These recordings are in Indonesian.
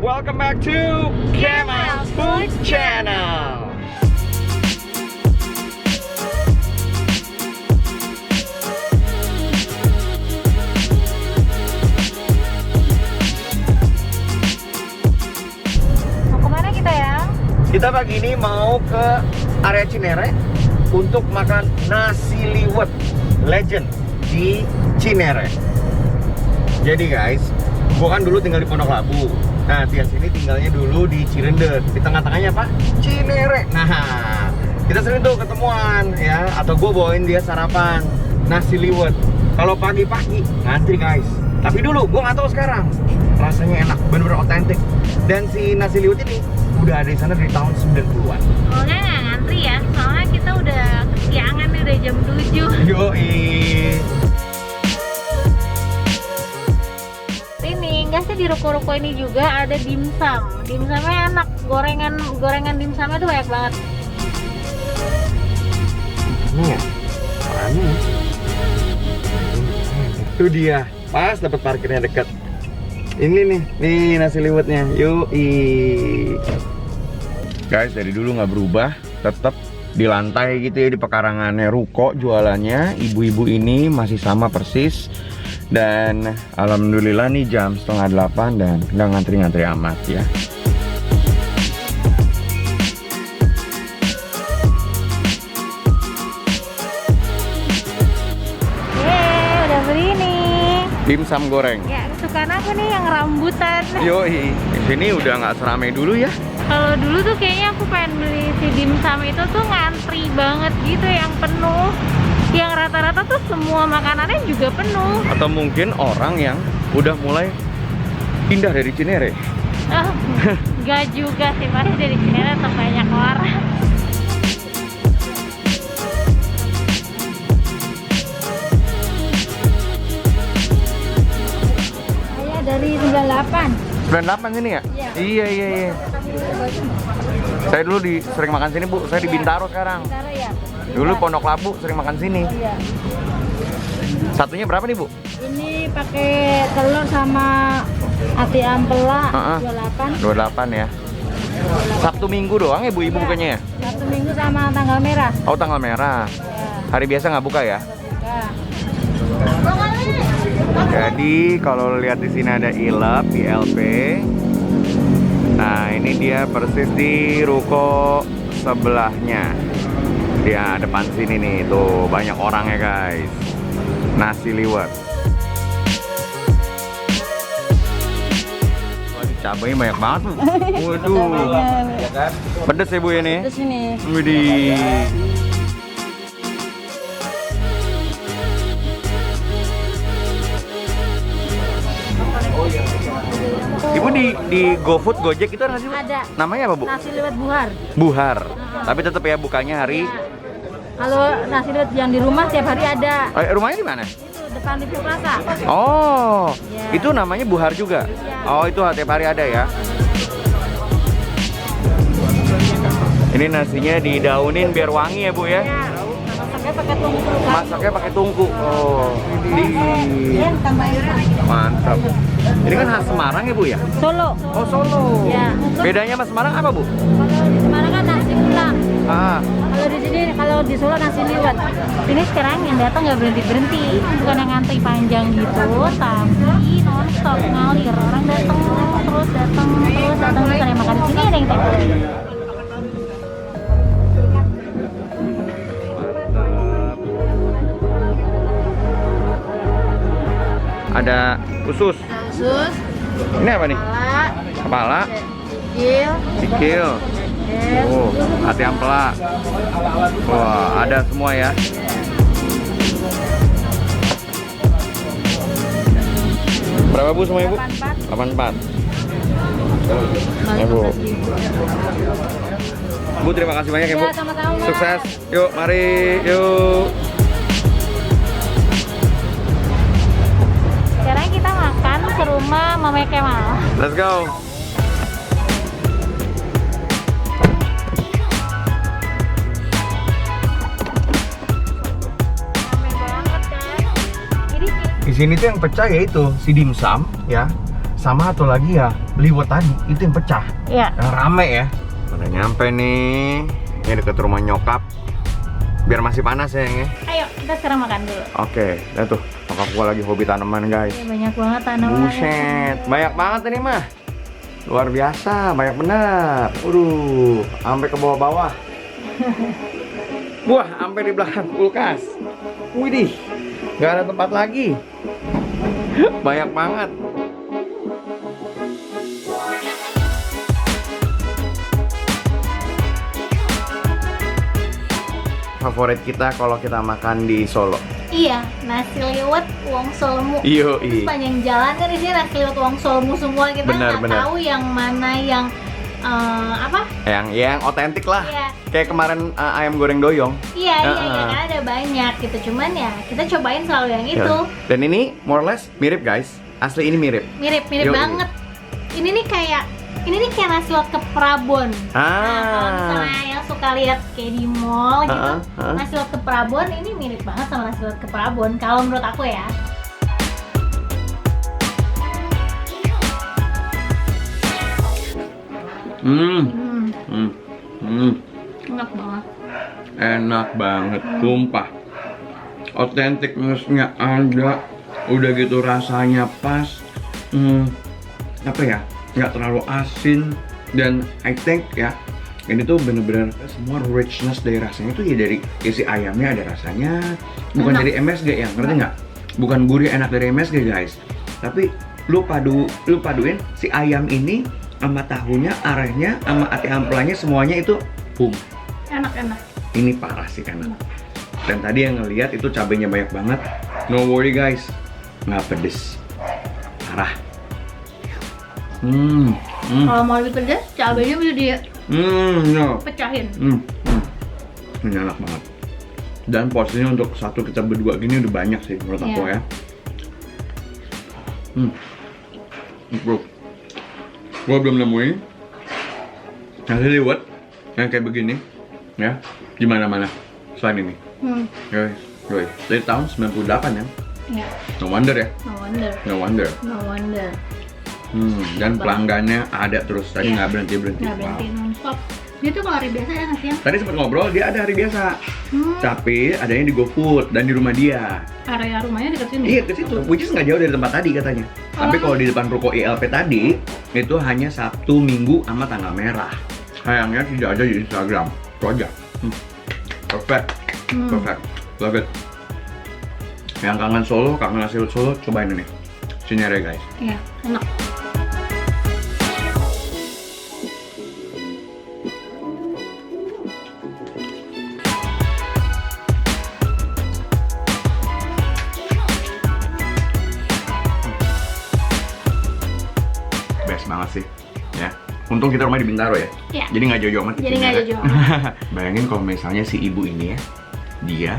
Welcome back to Kemal Food Channel. Mau kemana kita ya? Kita pagi ini mau ke area Cinere untuk makan nasi liwet legend di Cinere. Jadi guys, gua kan dulu tinggal di Pondok Labu. Nah, Tias ini tinggalnya dulu di Cirende. Di tengah-tengahnya apa? Cinere. Nah, kita sering tuh ketemuan ya. Atau gue bawain dia sarapan nasi liwet. Kalau pagi-pagi ngantri guys. Tapi dulu gue nggak tahu sekarang. Rasanya enak, bener-bener otentik. Dan si nasi liwet ini udah ada di sana dari tahun 90-an. Soalnya nggak ngantri ya, soalnya kita udah kesiangan nih, udah jam 7. Yoi. Enggak sih, di ruko-ruko ini juga ada dimsum. Dimsumnya enak, gorengan dimsumnya tuh banyak banget. Ini ya, mana? Itu dia, pas dapat parkirnya dekat. Ini nih nasi liwetnya. Yoi. Guys, dari dulu nggak berubah, tetap di lantai gitu ya, di pekarangannya ruko jualannya. Ibu-ibu ini masih sama persis. Dan alhamdulillah nih jam 7:30 dan nggak ngantri-ngantri amat ya. Udah beli nih. Dimsum goreng. Ya, kesukaan aku nih yang rambutan. Yoi, di sini udah nggak seramai dulu ya. Kalau dulu tuh kayaknya aku pengen beli si dimsum itu tuh ngantri banget gitu, yang penuh. Yang rata-rata tuh semua makanannya juga penuh. Atau mungkin orang yang udah mulai pindah dari Cinere. Oh, enggak juga sih, pasti dari sini tetap banyak orang. Saya dari 98. 98 sini ya? Iya. Iya. Saya dulu sering makan sini, Bu. Saya di Bintaro sekarang. Bintaro ya? Dulu Pondok Labu sering makan sini. Iya. Satunya berapa nih, Bu? Ini pakai telur sama ati ampela 28. 28 ya. Sabtu Minggu doang ya, Bu, Ibu bukanya ya? Sabtu Minggu sama tanggal merah. Oh, tanggal merah. Ya. Hari biasa nggak buka ya? Ya. Jadi kalau lihat di sini ada Ilap, ILP. Nah, ini dia persis di ruko sebelahnya. Dia depan sini nih, tuh banyak orang ya guys. Nasi liwet. Waduh, cabenya banyak banget tuh. Waduh. Ya kan? Pedes ya, Bu, ini. Terus ini. Widih. Ibu di GoFood, Gojek itu ada nggak sih, Bu? Ada. Namanya apa, Bu? Nasi liwet buhar. Buhar. Tapi tetap ya bukanya hari. Ya. Kalau nasi liwet yang di rumah tiap hari ada. Rumahnya di mana? Itu depan di Plaza. Oh, Ya. itu namanya Buhar juga. Ya. Oh, itu tiap hari ada ya. Ini nasinya didaunin biar wangi ya, Bu ya. Ya. Masaknya pakai tungku. Masaknya pakai tungku. Oh, ini Tambahin. mantap. Ini kan khas Semarang ya, Bu ya? Solo. Oh, Solo. Ya. Bedanya sama Semarang apa, Bu? Kalau di Semarang kan nasi ulang. Kalau di sini, kalau di Solo nasi liwet. Ini sekarang yang datang nggak berhenti, bukan yang ngantri panjang gitu, tapi nonstop ngalir. Orang datang terus, ada yang makan di sini, ada yang tempo. Ada usus. Usus, Ini apa nih? kepala, Kepala, sikil. Oh, hati ampela. Wah, ada semua ya. Berapa, Bu, semua, Ibu? 84. Ya, Bu. Bu, terima kasih banyak ya, Bu. Ya, sama-sama. Sukses. Yuk, mari. Yuk. Sekarang kita makan ke rumah Mama Kemal. Let's go. Di sini tuh yang pecah ya itu si dimsum ya, sama atau lagi ya liwet tadi itu yang pecah. Iya. Yang rame ya. Udah nyampe nih. Ini deket rumah nyokap. Biar masih panas ya, Yang. Ayo, kita sekarang makan dulu. Oke, lihat tuh. Nyokap gua lagi hobi tanaman, guys. Iya, banyak banget tanaman. Buset, banyak banget ini mah. Luar biasa, banyak benar. Waduh, sampai ke bawah-bawah. Wah, sampai di belakang kulkas. Widih, nggak ada tempat lagi. Banyak banget. Favorit kita kalau kita makan di Solo. Iya, nasi liwet Wong Solmu. Iyo, Sepanjang jalan kan di sini nasi liwet Wong Solmu semua, kita nggak tahu yang mana yang apa? Yang otentik lah. Iya. Kayak kemarin ayam goreng doyong. Iya, kan ada banyak gitu. Cuman ya kita cobain selalu yang itu. Dan ini more or less mirip, guys. Asli ini mirip. Mirip banget. Ini nih kayak nasi liwet ke Prabon. Nah, kalau misalnya yang suka lihat kayak di mall gitu, nasi liwet ke Prabon ini mirip banget sama nasi liwet ke Prabon kalau menurut aku ya. Enak banget. Enak banget, sumpah. Authenticness-nya ada, udah gitu rasanya pas. Apa ya? Nggak terlalu asin, dan I think ya ini tuh bener-bener semua richness dari rasanya itu ya dari isi ayamnya ada rasanya, bukan dari MSG ya, ngerti nggak? Bukan gurih enak dari MSG, guys, tapi lu paduin si ayam ini sama tahunya, arehnya, sama ati amplanya, semuanya itu boom. Enak. Ini parah sih enak. Dan tadi yang ngelihat itu cabenya banyak banget. No worry, guys, nggak pedes, parah. Kalau mau lebih pedas, cabenya bisa pecahin. Ini enak banget. Dan porsinya untuk satu kita berdua gini udah banyak sih menurut aku ya. Bro, gua belum nemuin nasi liwet yang kayak begini ya di mana-mana selain ini. Guys, dari tahun 98 ya. Iya. No wonder ya. No wonder. Dan pelanggannya ada terus, tadi nggak berhenti. Nggak berhenti nonstop. Dia tuh kalau hari biasa ya nasi yang Tadi sempat ngobrol, dia ada hari biasa. Tapi adanya di GoFood dan di rumah dia. Area rumahnya dekat sini. Iya, ke situ. Which is nggak jauh dari tempat tadi katanya. Tapi kalau di depan ruko ILP tadi, itu hanya Sabtu, Minggu, sama tanggal merah. Sayangnya tidak ada di Instagram. Itu aja. Perfect. Love it. Yang kangen Solo, kangen nasi liwet Solo, cobain ini. Cinere, guys. Iya, enak. Best banget sih, ya. Untung kita rumah di Bintaro ya. Iya. Jadi nggak jauh-jauh amat. Jadi nggak jauh-jauh amat. Bayangin kalau misalnya si ibu ini ya, dia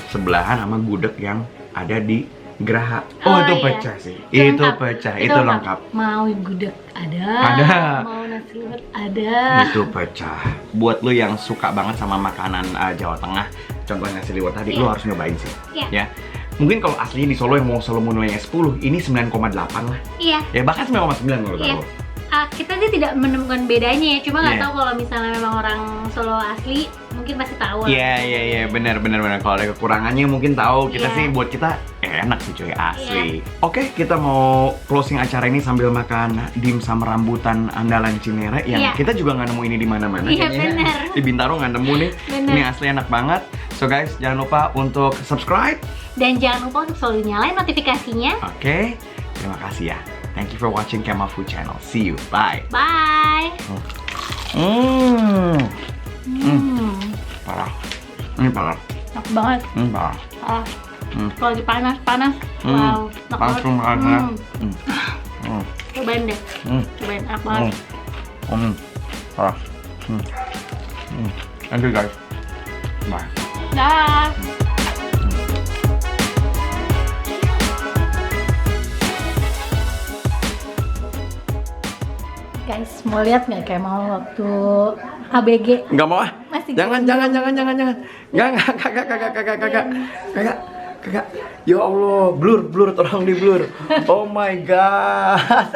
sebelahan sama gudeg yang ada di Geraha. Oh, itu pecah sih. Itu pecah. Itu lengkap. Mau gudeg ada. Mau nasi liwet ada. Itu pecah. Buat lu yang suka banget sama makanan Jawa Tengah, contohnya nasi liwet tadi, lu harus nyobain sih. Ya. Mungkin kalau aslinya di Solo yang mau Solo nilainya 10, ini 9,8 lah. Iya. Ya bahkan 9,9 menurut aku. Kita sih tidak menemukan bedanya ya, cuma nggak tahu kalau misalnya memang orang Solo asli mungkin pasti tahu. Iya, benar. Kalau ada kekurangannya mungkin tahu. Kita sih buat kita enak sih cuy, asli. Oke, kita mau closing acara ini sambil makan dimsum rambutan andalan Cinere yang kita juga nggak nemu ini di mana-mana. Iya, benar. Di Bintaro nggak nemu nih. Ini asli enak banget. So guys, jangan lupa untuk subscribe dan jangan lupa untuk selalu nyalain notifikasinya. Oke, terima kasih ya. Thank you for watching Kemal Food Channel. See you. Bye. Bye. Parah. Ini parah. Enak banget. Parah. Kalau lagi panas. Wow. Enak Langsung banget. makannya. Cobain deh. Cobain enak banget. Parah. Thank you guys. Bye. Dah. Guys, mau lihat nggak kayak mau waktu ABG? Nggak mau ah. Masih Jangan. Kakak. Ya Allah, blur, tolong di blur. Oh my god.